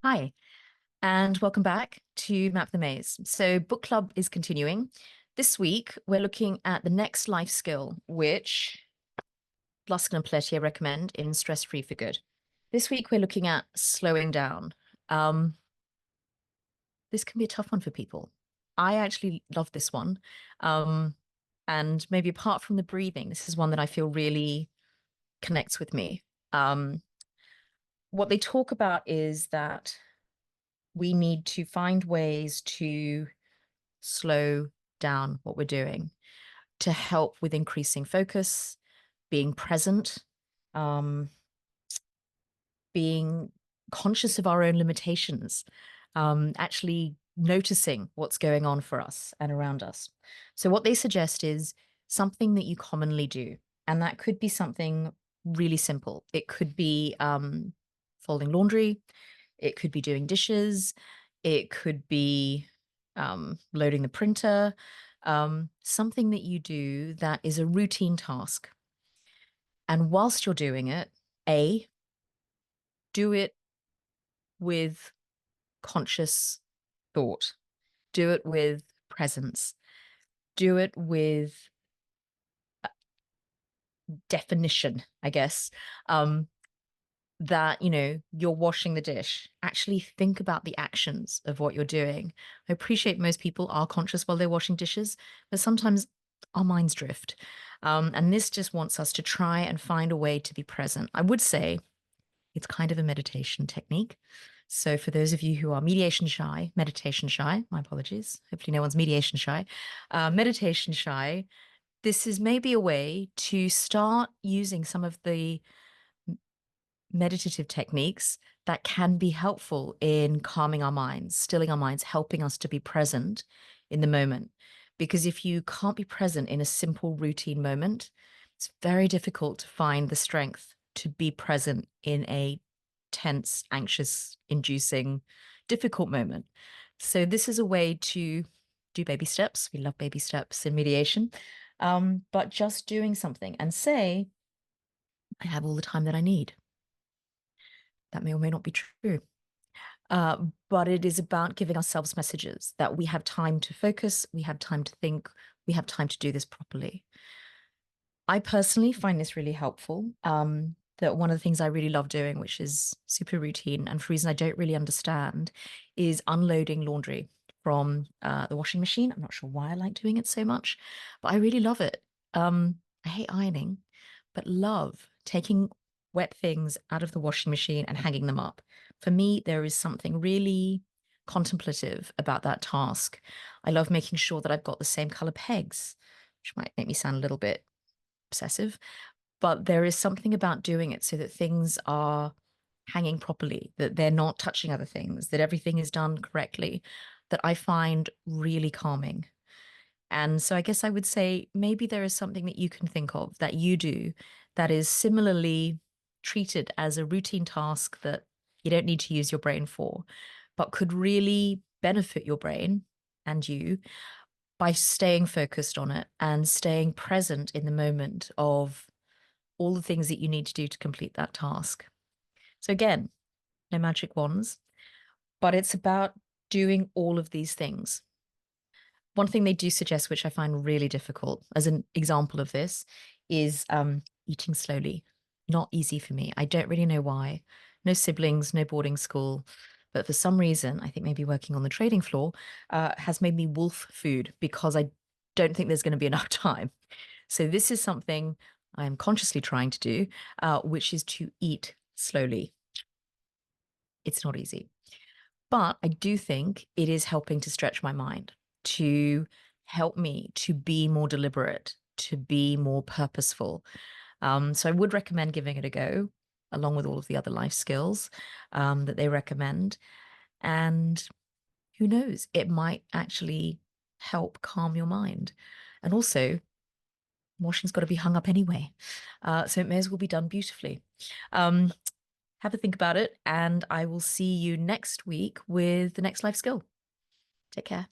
Hi, and welcome back to Map the Maze. So book club is continuing. This week, we're looking at the next life skill, which Luskin and Pelletier recommend in Stress Free for Good. This week, we're looking at slowing down. This can be a tough one for people. I actually love this one. And maybe apart from the breathing, this is one that I feel really connects with me. What they talk about is that we need to find ways to slow down what we're doing to help with increasing focus, being present, being conscious of our own limitations, actually noticing what's going on for us and around us. So what they suggest is something that you commonly do, and that could be something really simple. It could be folding laundry. It could be doing dishes. It could be loading the printer, something that you do that is a routine task. And whilst you're doing it, do it with conscious thought, do it with presence, do it with definition, I guess. That, you're washing the dish. Actually think about the actions of what you're doing. I appreciate most people are conscious while they're washing dishes, but sometimes our minds drift. And this just wants us to try and find a way to be present. I would say it's kind of a meditation technique. So for those of you who are meditation shy, my apologies. Hopefully no one's mediation shy. Meditation shy, this is maybe a way to start using some of the meditative techniques that can be helpful in calming our minds, stilling our minds, helping us to be present in the moment. Because if you can't be present in a simple routine moment, it's very difficult to find the strength to be present in a tense, anxious, inducing, difficult moment. So this is a way to do baby steps. We love baby steps in mediation. But just doing something and say, I have all the time that I need. That may or may not be true. But it is about giving ourselves messages that we have time to focus, we have time to think, we have time to do this properly. I personally find this really helpful. That one of the things I really love doing, which is super routine and for reason I don't really understand, is unloading laundry from the washing machine. I'm not sure why I like doing it so much, but I really love it. I hate ironing, but love taking wet things out of the washing machine and hanging them up. For me, there is something really contemplative about that task. I love making sure that I've got the same color pegs, which might make me sound a little bit obsessive, but there is something about doing it so that things are hanging properly, that they're not touching other things, that everything is done correctly, that I find really calming. And so I guess I would say maybe there is something that you can think of that you do that is similarly treated as a routine task that you don't need to use your brain for, but could really benefit your brain and you by staying focused on it and staying present in the moment of all the things that you need to do to complete that task. So again, no magic wands, but it's about doing all of these things. One thing they do suggest, which I find really difficult as an example of this, is eating slowly. Not easy for me. I don't really know why. No siblings, no boarding school. But for some reason, I think maybe working on the trading floor has made me wolf food because I don't think there's going to be enough time. So this is something I am consciously trying to do, which is to eat slowly. It's not easy, but I do think it is helping to stretch my mind, to help me to be more deliberate, to be more purposeful. So I would recommend giving it a go, along with all of the other life skills that they recommend. And who knows, it might actually help calm your mind. And also, washing's got to be hung up anyway. So it may as well be done beautifully. Have a think about it, and I will see you next week with the next life skill. Take care.